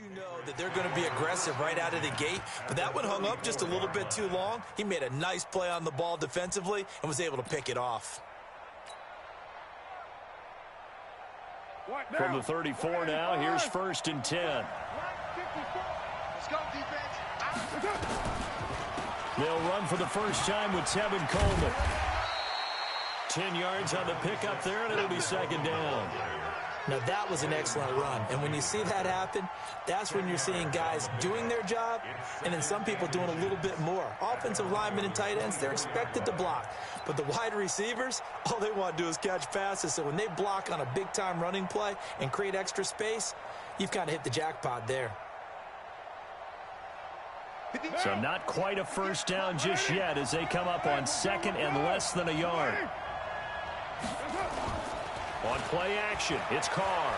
You know that they're going to be aggressive right out of the gate, but that one hung up just a little bit too long. He made a nice play on the ball defensively and was able to pick it off. From the 34 now, here's 1st and 10. Let's go, defense. They'll run for the first time with Tevin Coleman. 10 yards on the pickup there, and it'll be 2nd down. Now, that was an excellent run. And when you see that happen, that's when you're seeing guys doing their job and then some people doing a little bit more. Offensive linemen and tight ends, they're expected to block. But the wide receivers, all they want to do is catch passes. So when they block on a big-time running play and create extra space, you've kind of hit the jackpot there. So not quite a first down just yet as they come up on 2nd and less than a yard. On play action, it's Carr.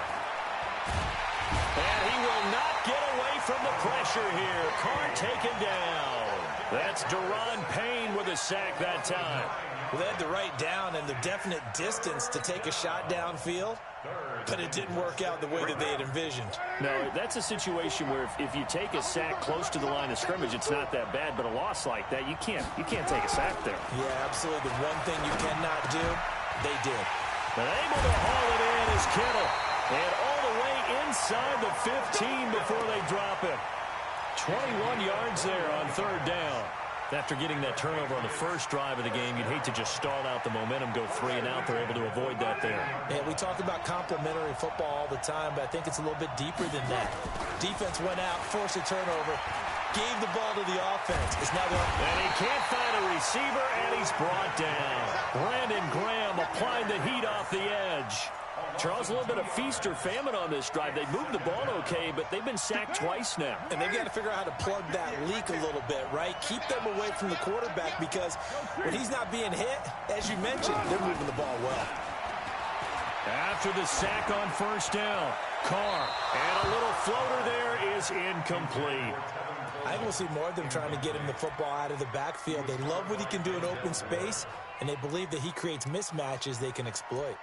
And he will not get away from the pressure here. Carr taken down. That's Deron Payne with a sack that time. Well, they had the right down and the definite distance to take a shot downfield, but it didn't work out the way that they had envisioned. No, that's a situation where if you take a sack close to the line of scrimmage, it's not that bad, but a loss like that, you can't take a sack there. Yeah, absolutely. The one thing you cannot do, they did. But able to haul it in is Kittle. And all the way inside the 15 before they drop it. 21 yards there on 3rd down. After getting that turnover on the first drive of the game, you'd hate to just stall out the momentum, go 3 and out. They're able to avoid that there. Yeah, we talk about complementary football all the time, but I think it's a little bit deeper than that. Defense went out, forced a turnover, gave the ball to the offense. It's now and he can't find a receiver, and he's brought down. Brandon Graham applied the heat off the edge. Charles, a little bit of feast or famine on this drive. They moved the ball okay, but they've been sacked twice now. And they've got to figure out how to plug that leak a little bit, right? Keep them away from the quarterback because when he's not being hit, as you mentioned, they're moving the ball well. After the sack on 1st down, Carr. And a little floater there is incomplete. I think we'll see more of them trying to get him the football out of the backfield. They love what he can do in open space, and they believe that he creates mismatches they can exploit.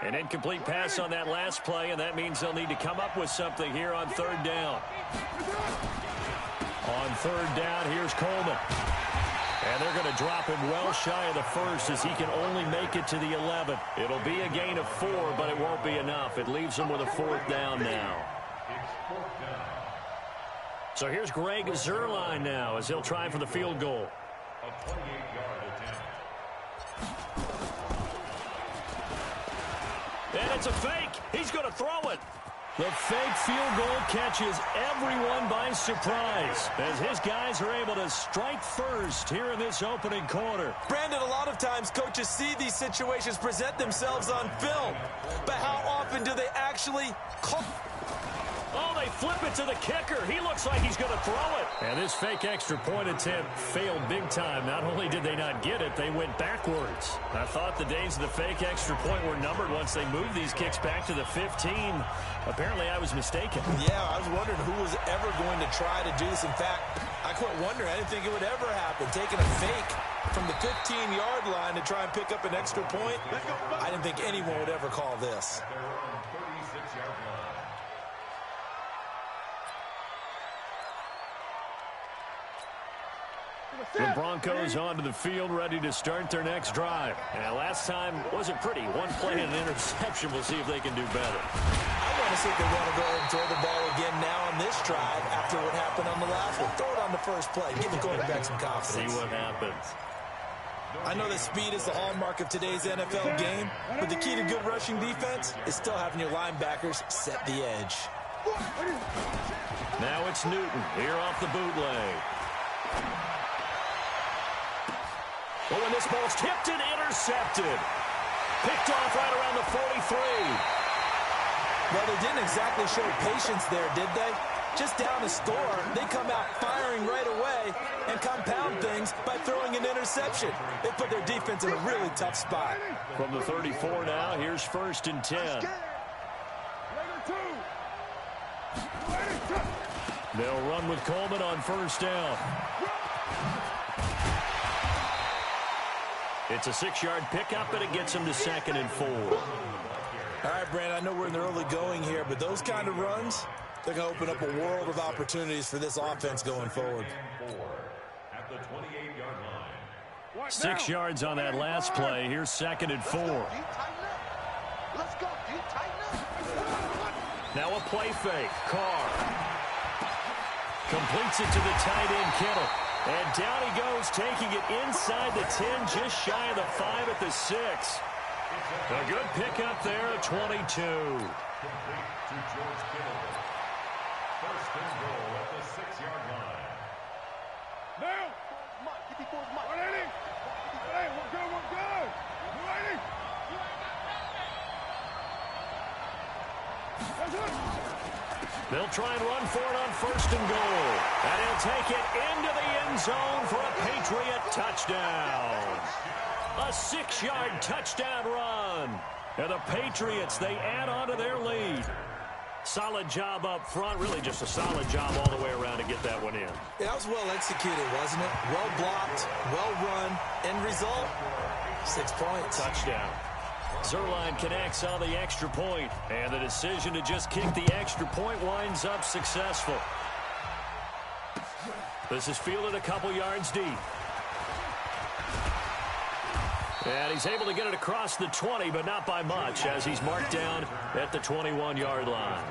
An incomplete pass on that last play, and that means they'll need to come up with something here on 3rd down. On 3rd down, here's Coleman. And they're going to drop him well shy of the 1st as he can only make it to the 11. It'll be a gain of 4, but it won't be enough. It leaves them with a 4th down now. So here's Greg Zuerlein now as he'll try for the field goal. A 28-yard attempt. And it's a fake. He's going to throw it. The fake field goal catches everyone by surprise as his guys are able to strike first here in this opening quarter. Brandon, a lot of times coaches see these situations present themselves on film, but how often do they actually call? Oh, they flip it to the kicker. He looks like he's going to throw it. And this fake extra point attempt failed big time. Not only did they not get it, they went backwards. I thought the days of the fake extra point were numbered once they moved these kicks back to the 15. Apparently, I was mistaken. Yeah, I was wondering who was ever going to try to do this. In fact, I quit wondering. I didn't think it would ever happen. Taking a fake from the 15-yard line to try and pick up an extra point, I didn't think anyone would ever call this. The Broncos onto the field, ready to start their next drive. And last time wasn't pretty. One play and an interception. We'll see if they can do better. I want to see if they want to go ahead and throw the ball again now on this drive after what happened on the last one. Throw it on the first play. Give the quarterback some confidence. See what happens. I know that speed is the hallmark of today's NFL game, but the key to good rushing defense is still having your linebackers set the edge. Now it's Newton here off the bootleg. Oh, and this ball's tipped and intercepted. Picked off right around the 43. Well, they didn't exactly show patience there, did they? Just down a score, they come out firing right away and compound things by throwing an interception. They put their defense in a really tough spot. From the 34 now, here's 1st and 10. They'll run with Coleman on 1st down. It's a 6-yard pickup, and it gets him to 2nd and 4. All right, Brandon, I know we're in the early going here, but those kind of runs, they're going to open up a world of opportunities for this offense going forward. At the 28-yard line. 6 yards on that last play. Here's 2nd and 4. Let's go. Now a play fake. Carr completes it to the tight end, Kittle. And down he goes, taking it inside the 10, just shy of the 5 at the 6. A good pickup there, 22. Complete to George Kittle. First and goal at the 6-yard line. Now. Get before his mic. Hey, we're good. You ready? They'll try and run for it on 1st and goal. And he'll take it into the end zone for a Patriot touchdown. A 6-yard touchdown run. And the Patriots, they add on to their lead. Solid job up front. Really just a solid job all the way around to get that one in. Yeah, that was well executed, wasn't it? Well blocked, well run. End result, 6 points. Touchdown. Zerline connects on the extra point, and the decision to just kick the extra point winds up successful. This is fielded a couple yards deep. And he's able to get it across the 20, but not by much, as he's marked down at the 21-yard line.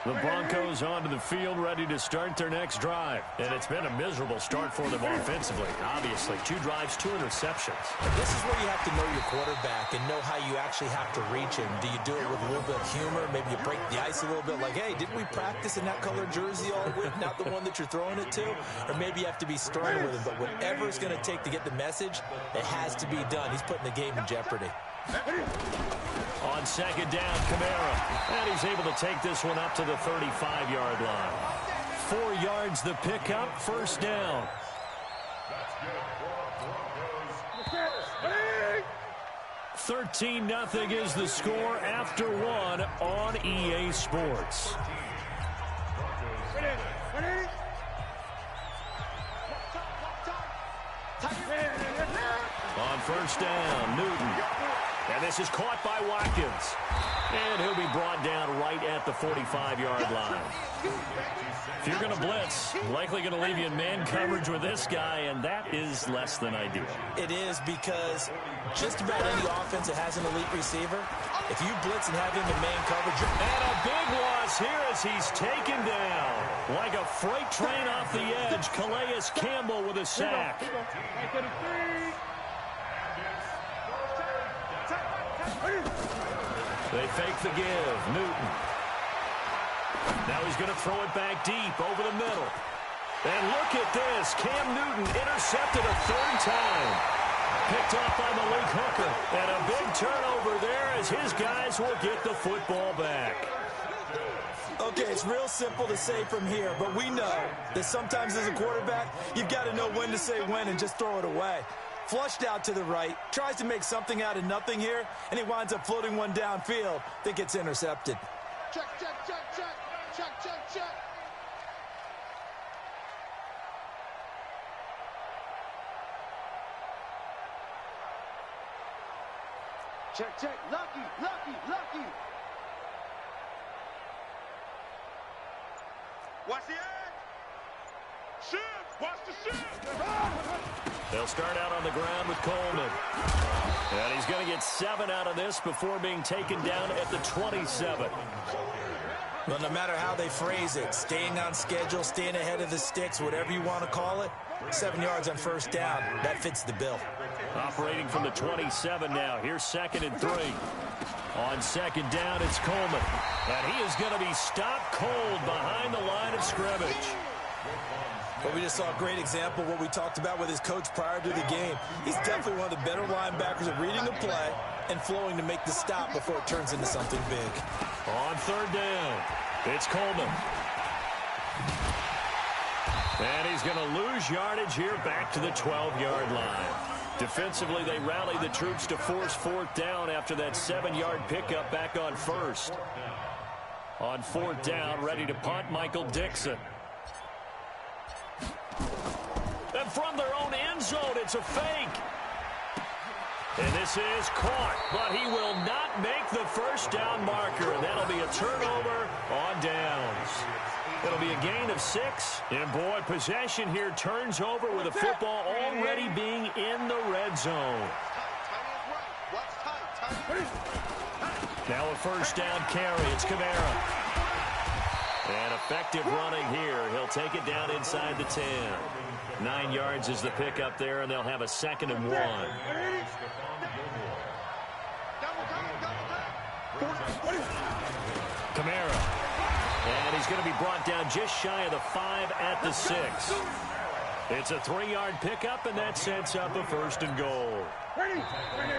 The Broncos onto the field, ready to start their next drive. And it's been a miserable start for them offensively. Obviously, 2 drives, 2 interceptions. This is where you have to know your quarterback and know how you actually have to reach him. Do you do it with a little bit of humor? Maybe you break the ice a little bit, like, hey, didn't we practice in that colored jersey all week, not the one that you're throwing it to? Or maybe you have to be stern with him. But whatever it's going to take to get the message, it has to be done. He's putting the game in jeopardy. On 2nd down, Kamara. And he's able to take this one up to the 35-yard line. 4 yards the pickup, 1st down. 13-0 is the score after 1 on EA Sports. On 1st down, Newton. And this is caught by Watkins. And he'll be brought down right at the 45-yard line. If you're going to blitz, likely going to leave you in man coverage with this guy, and that is less than ideal. It is, because just about any offense that has an elite receiver, if you blitz and have him in man coverage, and a big loss here as he's taken down. Like a freight train off the edge, Calais Campbell with a sack. They fake the give. Newton. Now he's going to throw it back deep over the middle. And look at this. Cam Newton intercepted a 3rd time. Picked off by Malik Hooker. And a big turnover there as his guys will get the football back. Okay, it's real simple to say from here, but we know that sometimes as a quarterback, you've got to know when to say when and just throw it away. Flushed out to the right, tries to make something out of nothing here, and he winds up floating one downfield that gets intercepted. Check. Check. Lucky. Watch the edge. Shoot. Watch the shoot. They'll start out on the ground with Coleman. And he's going to get 7 out of this before being taken down at the 27. Well, no matter how they phrase it, staying on schedule, staying ahead of the sticks, whatever you want to call it, 7 yards on 1st down, that fits the bill. Operating from the 27 now. Here's 2nd and 3. On 2nd down, it's Coleman. And he is going to be stopped cold behind the line of scrimmage. But we just saw a great example of what we talked about with his coach prior to the game. He's definitely one of the better linebackers at reading the play and flowing to make the stop before it turns into something big. On 3rd down, it's Coleman. And he's going to lose yardage here back to the 12-yard line. Defensively, they rally the troops to force 4th down after that 7-yard pickup back on 1st. On 4th down, ready to punt, Michael Dixon. from their own end zone. It's a fake. And this is caught, but he will not make the first down marker. That'll be a turnover on downs. It'll be a gain of 6. And, boy, possession here turns over with the football already being in the red zone. Now a first down carry. It's Kamara. And effective running here. He'll take it down inside the 10. 9 yards is the pickup there, and they'll have a 2nd and 1. Kamara. And he's going to be brought down just shy of the 5 at the 6. It's a 3-yard pickup, and that sets up a 1st and goal.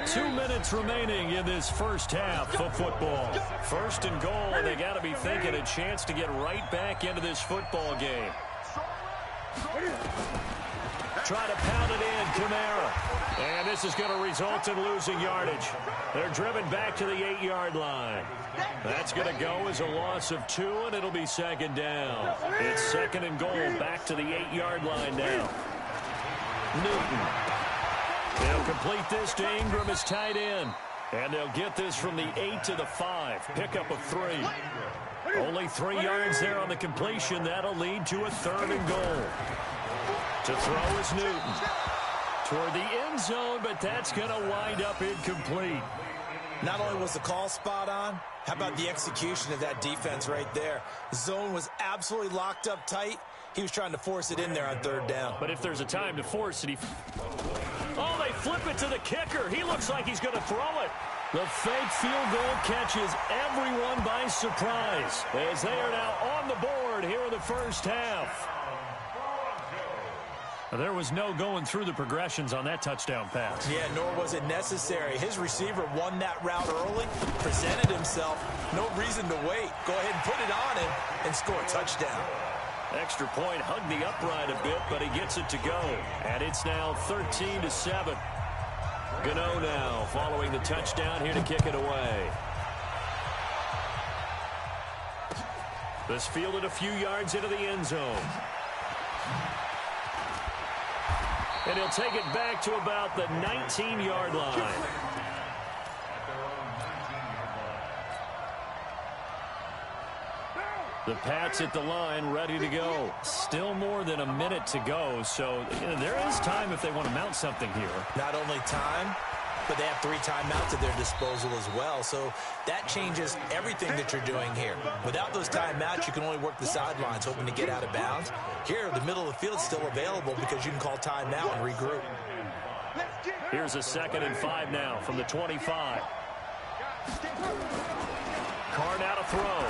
2 minutes remaining in this first half of football. 1st and goal, and they got to be thinking a chance to get right back into this football game. Try to pound it in, Kamara. And this is going to result in losing yardage. They're driven back to the 8-yard line. That's going to go as a loss of 2, and it'll be 2nd down. It's 2nd and goal back to the 8-yard line now. Newton. They'll complete this to Ingram as tight end. And they'll get this from the 8 to the 5. Pickup of 3. Only 3 yards there on the completion. That'll lead to a 3rd and goal. To throw is Newton. Toward the end zone, but that's going to wind up incomplete. Not only was the call spot on, how about the execution of that defense right there? The zone was absolutely locked up tight. He was trying to force it in there on 3rd down. But if there's a time to force it, oh, they flip it to the kicker. He looks like he's going to throw it. The fake field goal catches everyone by surprise as they are now on the board here in the first half. There was no going through the progressions on that touchdown pass. Yeah, nor was it necessary. His receiver won that route early, presented himself. No reason to wait. Go ahead and put it on him and score a touchdown. Extra point, hugged the upright a bit, but he gets it to go. And it's now 13-7. Gano now following the touchdown here to kick it away. This fielded a few yards into the end zone. And he'll take it back to about the 19-yard line. The Pats at the line, ready to go. Still more than a minute to go, so there is time if they want to mount something here. Not only time, but they have 3 timeouts at their disposal as well, so that changes everything that you're doing here. Without those timeouts, you can only work the sidelines, hoping to get out of bounds. Here, the middle of the field is still available because you can call timeout and regroup. Here's a 2nd and 5 now from the 25. Carr out of throw.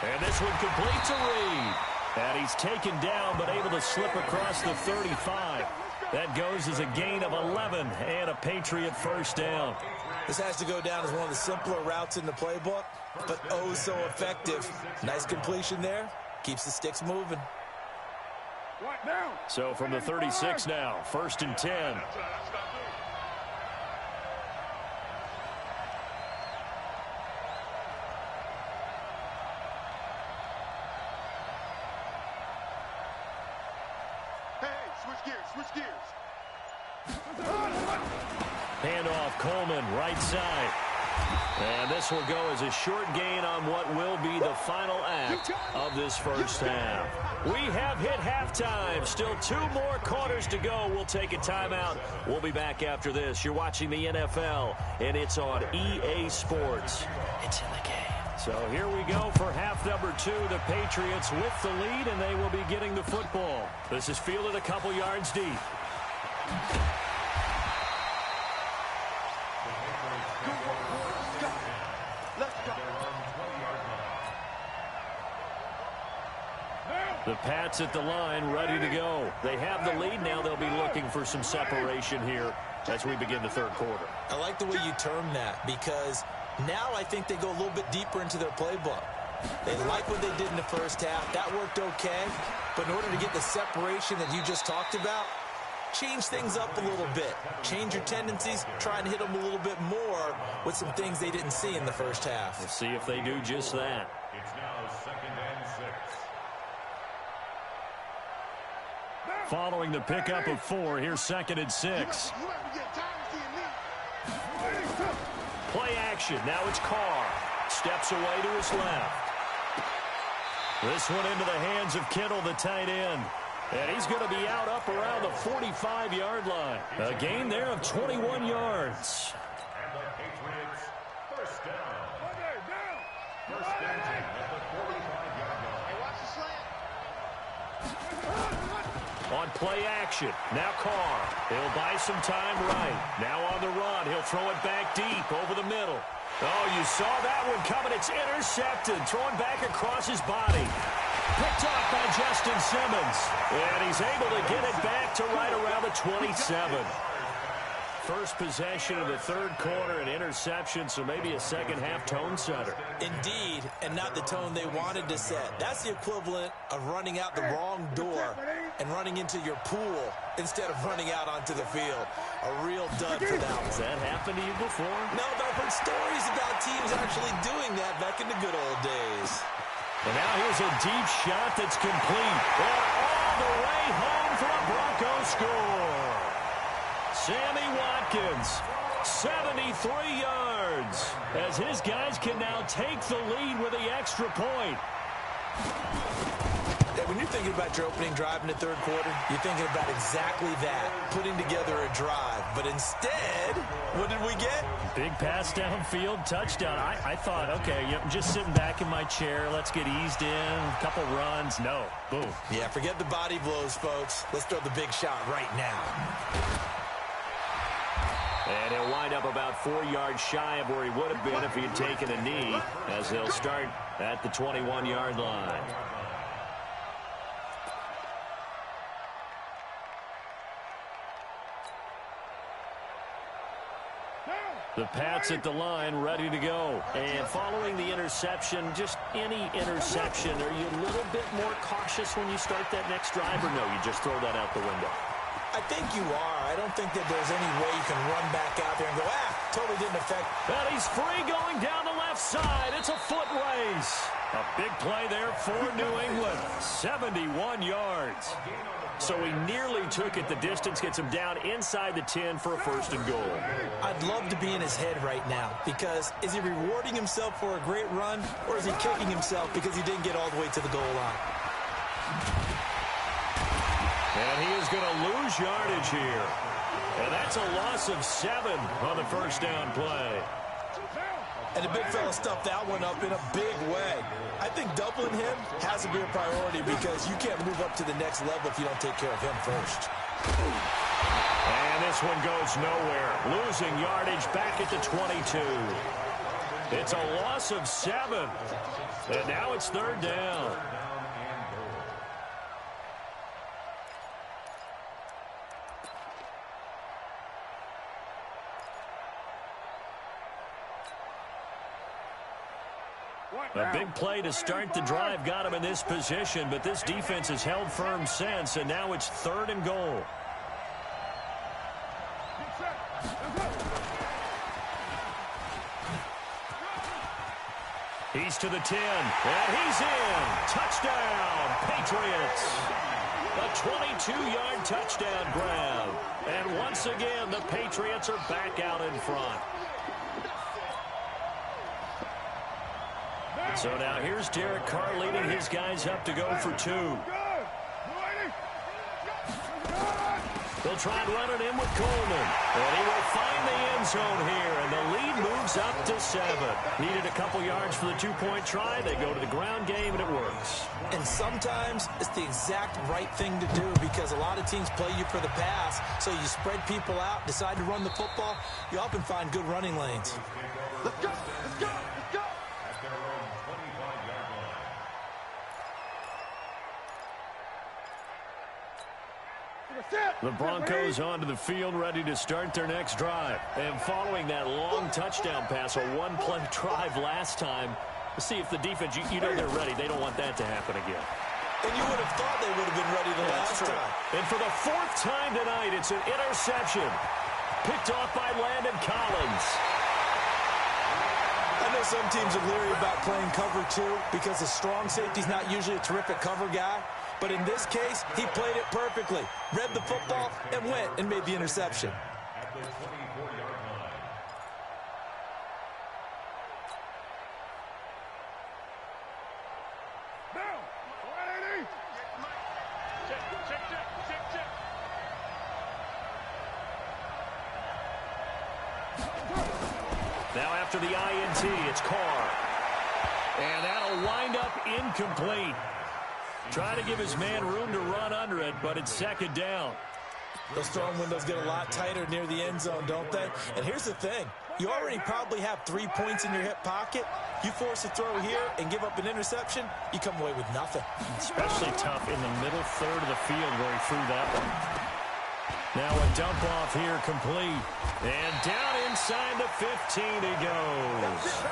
And this one complete to Reed. And he's taken down but able to slip across the 35. That goes as a gain of 11 and a Patriot first down. This has to go down as one of the simpler routes in the playbook, but oh so effective. Nice completion there. Keeps the sticks moving. So from the 36 now, 1st and 10. Switch gears. Handoff, Coleman, right side. And this will go as a short gain on what will be the final act of this first half. We have hit halftime. Still 2 more quarters to go. We'll take a timeout. We'll be back after this. You're watching the NFL, and it's on EA Sports. It's in the game. So here we go for half number 2. The Patriots with the lead, and they will be getting the football. This is fielded a couple yards deep. The Pats at the line, ready to go. They have the lead now. They'll be looking for some separation here as we begin the 3rd quarter. I like the way you term that because now I think they go a little bit deeper into their playbook. They like what they did in the first half. That worked okay. But in order to get the separation that you just talked about, change things up a little bit. Change your tendencies. Try and hit them a little bit more with some things they didn't see in the first half. We'll see if they do just that. It's now 2nd and 6. Following the pickup of 4, here's 2nd and 6. Play action. Now it's Carr. Steps away to his left. This one into the hands of Kittle, the tight end. And he's going to be out up around the 45-yard line. A gain there of 21 yards. And the Patriots, first down. First and 10 at the 45-yard line. Hey, watch the slant. On play action. Now Carr. He'll buy some time right. Now on the run. He'll throw it back deep over the middle. Oh, you saw that one coming. It's intercepted. Thrown back across his body. Picked off by Justin Simmons. And he's able to get it back to right around the 27. First possession of the third quarter, an interception, so maybe a second-half tone setter. Indeed, and not the tone they wanted to set. That's the equivalent of running out the wrong door and running into your pool instead of running out onto the field. A real dud for that one. Has that happened to you before? No, but I've heard stories about teams actually doing that back in the good old days. And now here's a deep shot that's complete. And all the way home for a Broncos score. Sammy Watkins, 73 yards, as his guys can now take the lead with the extra point. When you're thinking about your opening drive in the third quarter, you're thinking about exactly that, putting together a drive. But instead, what did we get? Big pass downfield, touchdown. I thought, okay, I'm just sitting back in my chair. Let's get eased in, a couple runs. No, boom. Yeah, forget the body blows, folks. Let's throw the big shot right now. And he'll wind up about 4 yards shy of where he would have been if he had taken a knee, as they'll start at the 21-yard line. The Pats at the line, ready to go. And following the interception, just any interception, are you a little bit more cautious when you start that next drive, or no, you just throw that out the window? I think you are. I don't think that there's any way you can run back out there and go, totally didn't affect. And he's free going down the left side. It's a foot race. A big play there for New England. 71 yards. So he nearly took it the distance, gets him down inside the 10 for a first and goal. I'd love to be in his head right now, because is he rewarding himself for a great run, or is he kicking himself because he didn't get all the way to the goal line? And he is going to lose yardage here. And that's a loss of 7 on the first down play. And the big fella stuffed that one up in a big way. I think doubling him has to be a priority, because you can't move up to the next level if you don't take care of him first. And this one goes nowhere. Losing yardage back at the 22. It's a loss of 7. And now it's third down. A big play to start the drive got him in this position, but this defense has held firm since, and now it's third and goal. He's to the 10, and he's in. Touchdown, Patriots. A 22-yard touchdown grab. And once again, the Patriots are back out in front. So now here's Derek Carr leading his guys up to go for 2. They'll try and run it in with Coleman. And he will find the end zone here, and the lead moves up to 7. Needed a couple yards for the 2-point try. They go to the ground game, and it works. And sometimes it's the exact right thing to do, because a lot of teams play you for the pass, so you spread people out, decide to run the football. You often find good running lanes. Let's go! Let's go! Let's go! The Broncos onto the field, ready to start their next drive. And following that long touchdown pass, a one-play drive last time, let's see if the defense, you know they're ready. They don't want that to happen again. And you would have thought they would have been ready the last time. And for the 4th time tonight, it's an interception. Picked off by Landon Collins. I know some teams are leery about playing cover 2 because the strong safety's not usually a terrific cover guy. But in this case, he played it perfectly. Read the football and went and made the interception. At the 24-yard line. Now, 180. Check. Now after the INT, it's Carr. And that'll wind up incomplete. Trying to give his man room to run under it, but it's second down. Those throwing windows get a lot tighter near the end zone, don't they? And here's the thing. You already probably have 3 points in your hip pocket. You force a throw here and give up an interception, you come away with nothing. Especially tough in the middle third of the field where he threw that one. Now a dump off here complete. And down inside the 15 he goes.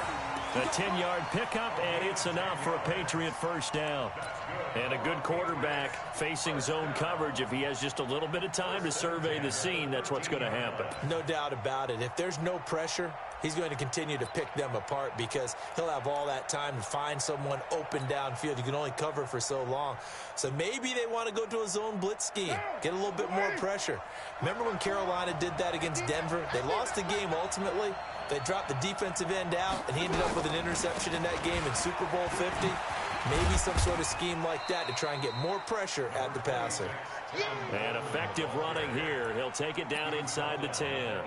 A 10-yard pickup, and it's enough for a Patriot first down. And a good quarterback facing zone coverage. If he has just a little bit of time to survey the scene, that's what's going to happen. No doubt about it. If there's no pressure, he's going to continue to pick them apart because he'll have all that time to find someone open downfield. You can only cover for so long. So maybe they want to go to a zone blitz scheme, get a little bit more pressure. Remember when Carolina did that against Denver? They lost the game ultimately. They dropped the defensive end out, and he ended up with an interception in that game in Super Bowl 50. Maybe some sort of scheme like that to try and get more pressure at the passer. And effective running here. He'll take it down inside the 10.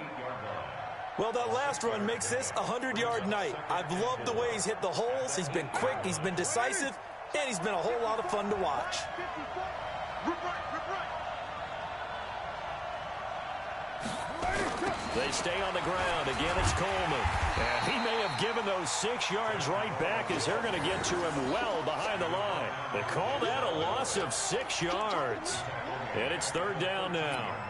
Well, that last run makes this a 100-yard night. I've loved the way he's hit the holes. He's been quick, he's been decisive, and he's been a whole lot of fun to watch. They stay on the ground. Again, it's Coleman. And he may have given those 6 yards right back as they're going to get to him well behind the line. They call that a loss of 6 yards. And it's third down now.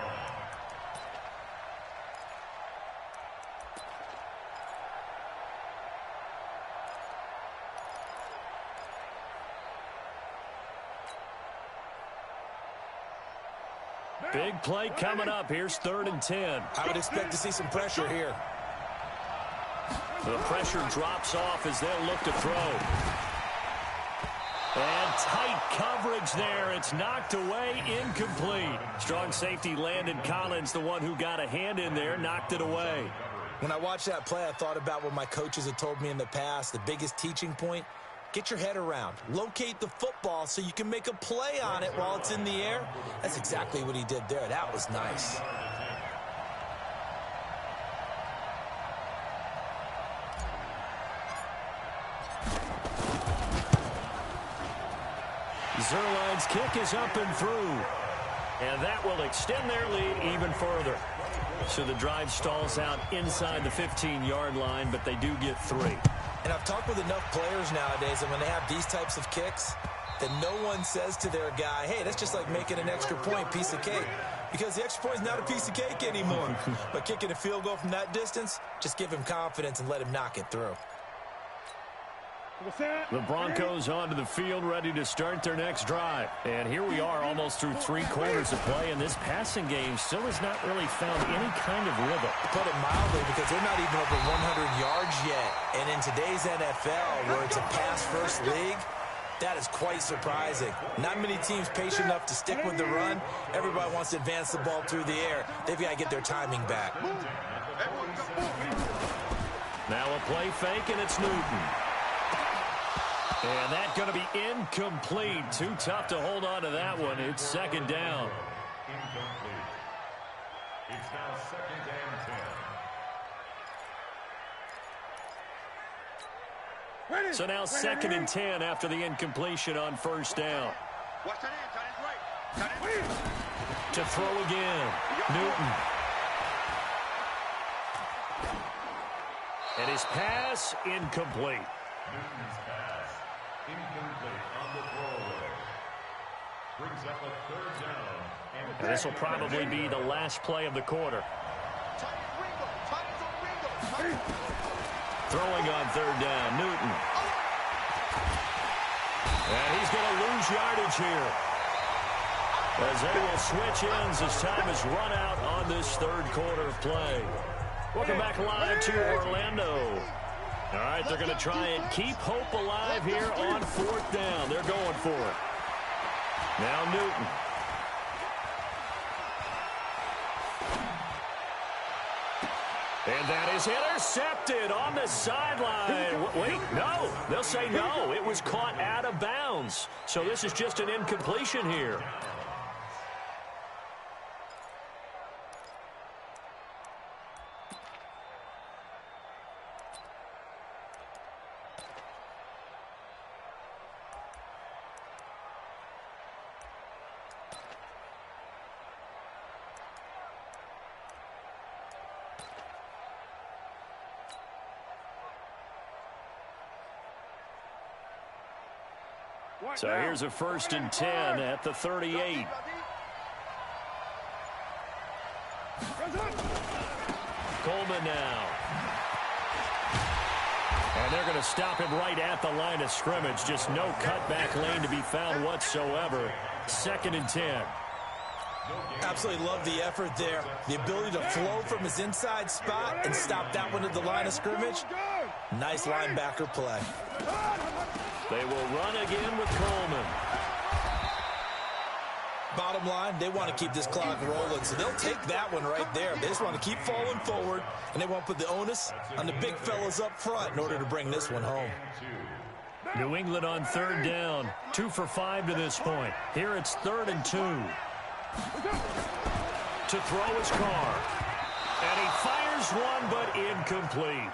Big play coming up. Here's 3rd and 10. I would expect to see some pressure here. The pressure drops off as they'll look to throw. And tight coverage there. It's knocked away, incomplete. Strong safety Landon Collins, the one who got a hand in there, knocked it away. When I watched that play, I thought about what my coaches had told me in the past. The biggest teaching point, get your head around. Locate the football so you can make a play on it while it's in the air. That's exactly what he did there. That was nice. Zerline's kick is up and through. And that will extend their lead even further. So the drive stalls out inside the 15-yard line, but they do get 3. And I've talked with enough players nowadays, and when they have these types of kicks, that no one says to their guy, hey, that's just like making an extra point, piece of cake. Because the extra point is not a piece of cake anymore. But kicking a field goal from that distance, just give him confidence and let him knock it through. The Broncos onto the field, ready to start their next drive. And here we are almost through 3 quarters of play, and this passing game still has not really found any kind of rhythm. To put it mildly, because they're not even over 100 yards yet. And in today's NFL, where it's a pass-first league, that is quite surprising. Not many teams patient enough to stick with the run. Everybody wants to advance the ball through the air. They've got to get their timing back. Now a play fake, and it's Newton. And that's going to be incomplete. Too tough to hold on to that one. It's second down. Incomplete. It's now 2nd and 10. So now 2nd and 10 after the incompletion on first down. Watch that in, tight end right. To throw again, Newton. And his pass, incomplete. Newton's pass, incomplete on the throwaway. Brings up a 3rd down. And this will probably be the last play of the quarter. Throwing on 3rd down, Newton. And he's going to lose yardage here, as they will switch ends as time has run out on this 3rd quarter of play. Welcome back live to Orlando. All right, they're going to try and keep hope alive here on 4th down. They're going for it. Now Newton. And that is intercepted on the sideline. Wait, no. They'll say no. It was caught out of bounds. So this is just an incompletion here. So here's a 1st and 10 at the 38. Coleman now. And they're going to stop him right at the line of scrimmage. Just no cutback lane to be found whatsoever. 2nd and 10. Absolutely love the effort there. The ability to flow from his inside spot and stop that one at the line of scrimmage. Nice linebacker play. They will run again with Coleman. Bottom line, they want to keep this clock rolling, so they'll take that one right there. They just want to keep falling forward, and they want to put the onus on the big fellas up front in order to bring this one home. New England on 3rd down. 2 for 5 to this point. Here it's 3rd and 2. To throw his car. And he fires one, but incomplete.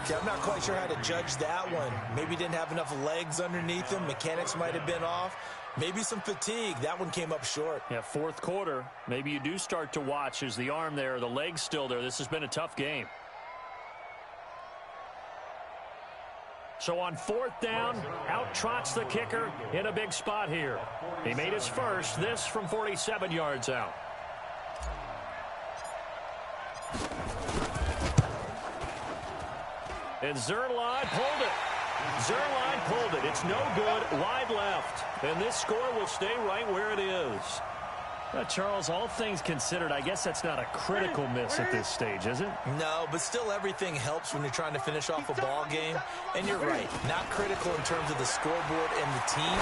Yeah, I'm not quite sure how to judge that one. Maybe he didn't have enough legs underneath him. Mechanics might have been off. Maybe some fatigue. That one came up short. Yeah, 4th quarter. Maybe you do start to watch as the arm there, the leg's still there. This has been a tough game. So on 4th down, out trots the kicker in a big spot here. He made his first, this from 47 yards out. And Zerline pulled it. Zerline pulled it. It's no good. Wide left. And this score will stay right where it is. Charles, all things considered, I guess that's not a critical miss at this stage, is it? No, but still everything helps when you're trying to finish off a ball game. And you're right, not critical in terms of the scoreboard and the team,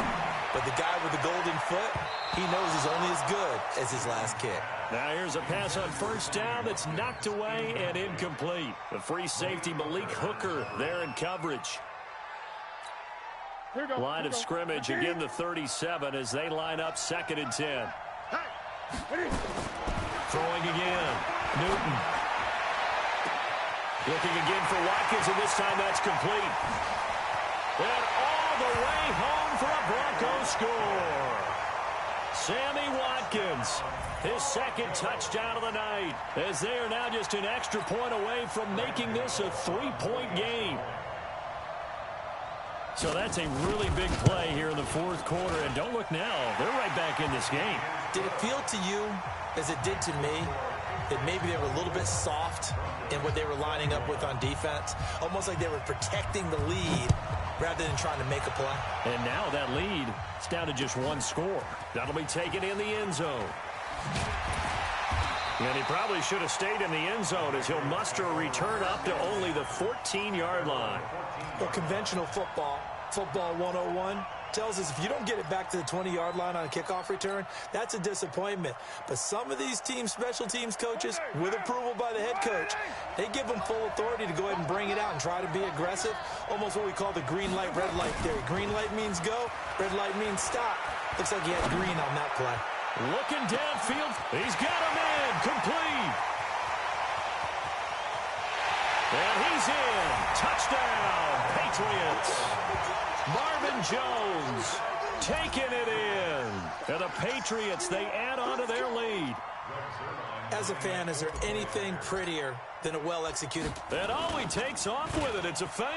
but the guy with the golden foot, he knows he's only as good as his last kick. Now here's a pass on 1st down that's knocked away and incomplete. The free safety, Malik Hooker, there in coverage. Line of scrimmage, again the 37 as they line up 2nd and 10. Throwing again. Newton. Looking again for Watkins, and this time that's complete. And all the way home for a Broncos score. Sammy Watkins, his 2nd touchdown of the night, as they are now just an extra point away from making this a 3-point game. So that's a really big play here in the 4th quarter, and don't look now, they're right back in this game. Did it feel to you, as it did to me, that maybe they were a little bit soft in what they were lining up with on defense? Almost like they were protecting the lead rather than trying to make a play. And now that lead is down to just 1 score. That'll be taken in the end zone. And he probably should have stayed in the end zone as he'll muster a return up to only the 14-yard line. Well, conventional football 101, tells us if you don't get it back to the 20-yard line on a kickoff return, that's a disappointment. But some of these teams, special teams coaches, with approval by the head coach, they give them full authority to go ahead and bring it out and try to be aggressive. Almost what we call the green light, red light theory. Green light means go, red light means stop. Looks like he had green on that play. Looking downfield, he's got him in, complete. And he's in. Touchdown, Patriots. Marvin Jones taking it in. And the Patriots, they add on to their lead. As a fan, is there anything prettier than a well-executed? And oh, he takes off with it. It's a fake.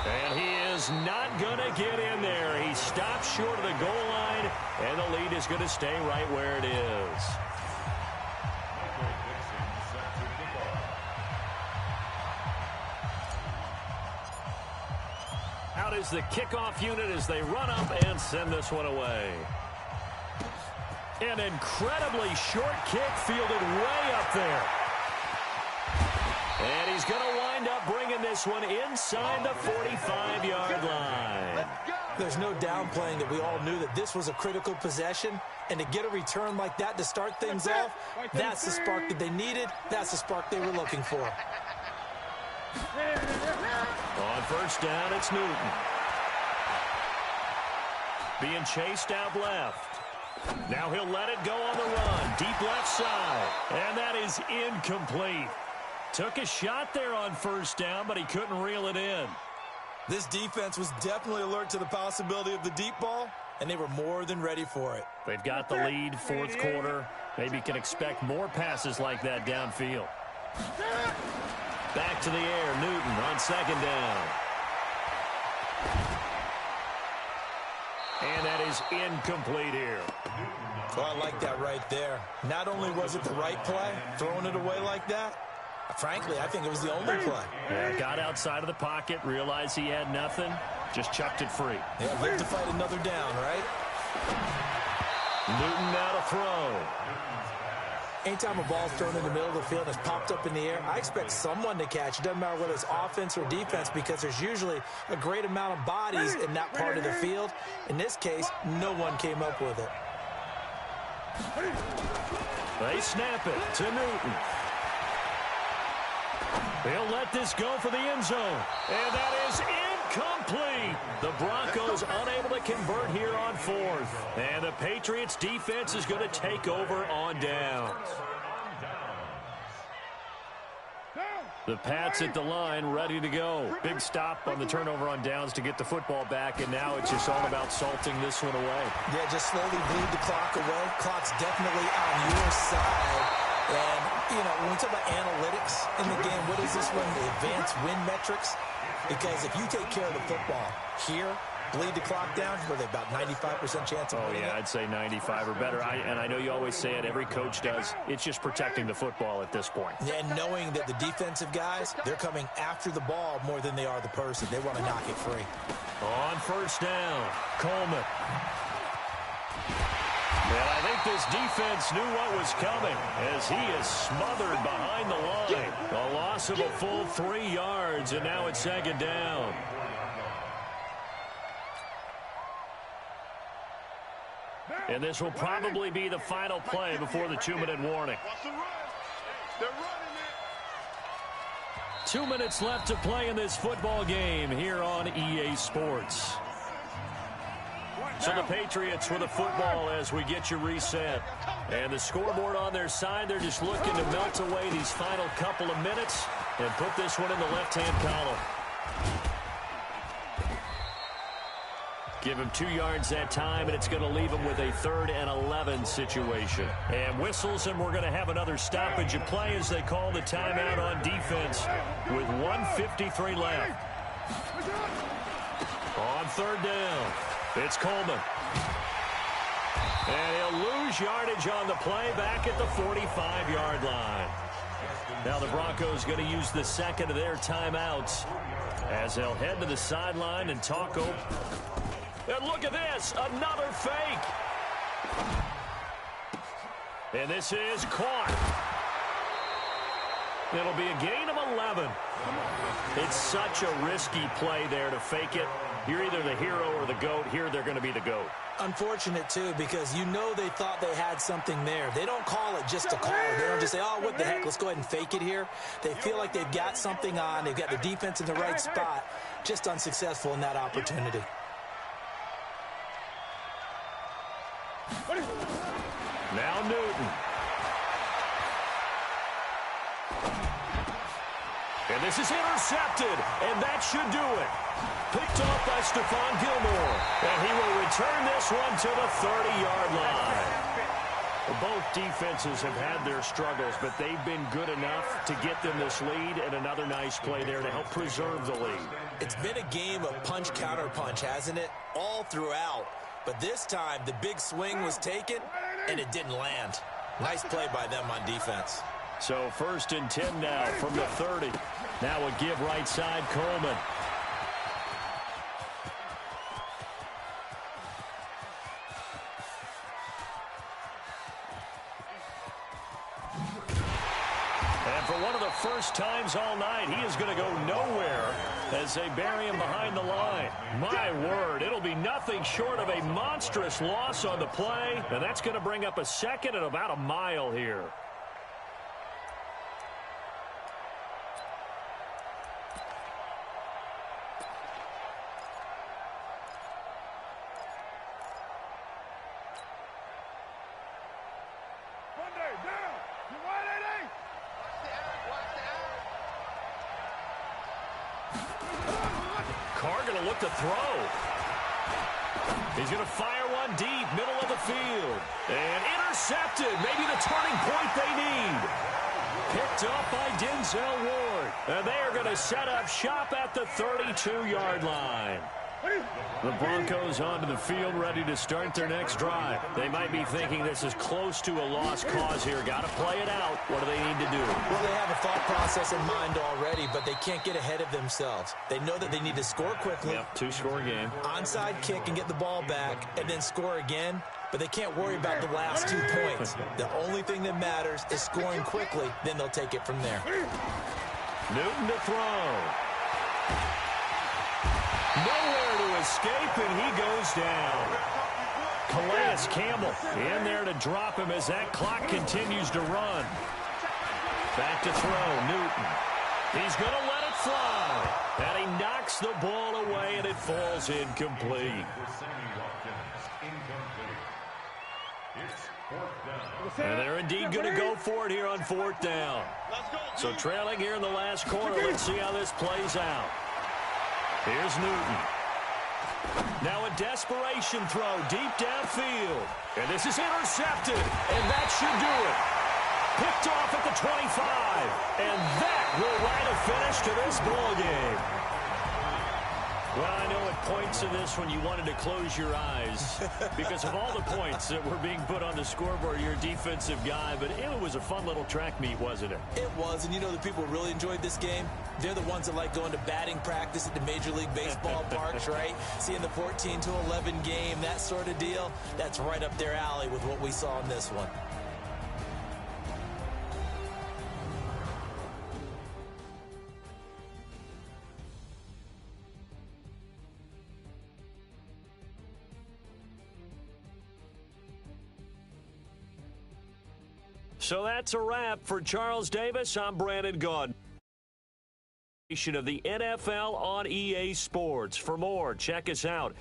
And he is not going to get in there. He stops short of the goal line, and the lead is going to stay right where it is. Out is the kickoff unit as they run up and send this one away. An incredibly short kick fielded way up there. And he's going to wind up bringing this one inside the 45-yard line. There's no downplaying that we all knew that this was a critical possession, and to get a return like that to start things off, that's the spark that they needed. That's the spark they were looking for. On first down, it's Newton. Being chased out left. Now he'll let it go on the run. Deep left side. And that is incomplete. Took a shot there on first down, but he couldn't reel it in. This defense was definitely alert to the possibility of the deep ball, and they were more than ready for it. They've got the lead, fourth quarter. Maybe can expect more passes like that downfield. Back to the air, Newton on second down. And that is incomplete here. Well, I like that right there. Not only was it the right play, throwing it away like that, frankly, I think it was the only play. Yeah, got outside of the pocket, realized he had nothing, just chucked it free. Yeah, live to fight another down, right? Newton now to throw. Anytime a ball's thrown in the middle of the field and it's popped up in the air, I expect someone to catch. It doesn't matter whether it's offense or defense, because there's usually a great amount of bodies in that part of the field. In this case, no one came up with it. They snap it to Newton. They'll let this go for the end zone. And that is incomplete. The Broncos unable to convert here on fourth. And the Patriots defense is going to take over on downs. The Pats at the line, ready to go. Big stop on the turnover on downs to get the football back, and now it's just all about salting this one away. Yeah, just slowly bleed the clock away. Clock's definitely on your side. And, you know, when we talk about analytics in the game, what is this one? The advanced win metrics? Because if you take care of the football here, bleed the clock down, were they about 95% chance of winning? Oh, yeah, I'd say 95 or better. And I know you always say it, every coach does. It's just protecting the football at this point. And knowing that the defensive guys, they're coming after the ball more than they are the person. They want to knock it free. On first down, Coleman. And I think this defense knew what was coming as he is smothered behind the line. A loss of a full 3 yards, and now it's second down. And this will probably be the final play before the 2-minute warning. 2 minutes left to play in this football game here on EA Sports. So the Patriots with the football as we get you reset. And the scoreboard on their side, they're just looking to melt away these final couple of minutes and put this one in the left-hand column. Give him 2 yards that time, and it's going to leave him with a 3rd and 11 situation. And whistles, and we're going to have another stoppage of play as they call the timeout on defense with 1:53 left. On third down, it's Coleman. And he'll lose yardage on the play back at the 45-yard line. Now the Broncos going to use the second of their timeouts as they'll head to the sideline and talk open. And look at this, another fake. And this is caught. It'll be a gain of 11. It's such a risky play there to fake it. You're either the hero or the GOAT. Here they're going to be the GOAT. Unfortunate, too, because you know they thought they had something there. They don't call it just to call it. They don't just say, oh, what the heck, let's go ahead and fake it here. They feel like they've got something on. They've got the defense in the right spot. Just unsuccessful in that opportunity. Now Newton. And this is intercepted, and that should do it. Picked off by Stephon Gilmore, and he will return this one to the 30-yard line. Both defenses have had their struggles, but they've been good enough to get them this lead, and another nice play there to help preserve the lead. It's been a game of punch-counter-punch, hasn't it? All throughout. But this time, the big swing was taken, and it didn't land. Nice play by them on defense. So 1st and 10 now from the 30. Now a give right side, Coleman. And And for one of the first times all night, he is going to go nowhere as they bury him behind the line. My word, it'll be nothing short of a monstrous loss on the play, and that's going to bring up a second and about a mile here. Carr going to look to throw. He's going to fire one deep, middle of the field. And intercepted. Maybe the turning point they need. Picked up by Denzel Ward. And they are going to set up shop at the 32-yard line. The Broncos onto the field ready to start their next drive. They might be thinking this is close to a lost cause here. Got to play it out. What do they need to do? Well, they have a thought process in mind already, but they can't get ahead of themselves. They know that they need to score quickly. Yep, two-score game. Onside kick and get the ball back and then score again, but they can't worry about the last 2 points. The only thing that matters is scoring quickly, then they'll take it from there. Newton to throw. Nowhere to escape, and he goes down. Calais Campbell in there to drop him as that clock continues to run. Back to throw, Newton. He's going to let it fly. And he knocks the ball away, and it falls incomplete. And they're indeed going to go for it here on fourth down. So trailing here in the last quarter. Let's see how this plays out. Here's Newton. Now a desperation throw deep downfield. And this is intercepted. And that should do it. Picked off at the 25. And that will write a finish to this ball game. Well, I know at points in this when you wanted to close your eyes because of all the points that were being put on the scoreboard. You're a defensive guy, but it was a fun little track meet, wasn't it? It was, and you know the people who really enjoyed this game? They're the ones that like going to batting practice at the Major League Baseball parks, right? Seeing the 14-11 game, that sort of deal. That's right up their alley with what we saw in this one. So that's a wrap for Charles Davis. I'm Brandon Gaudin. Of the NFL on EA Sports. For more, check us out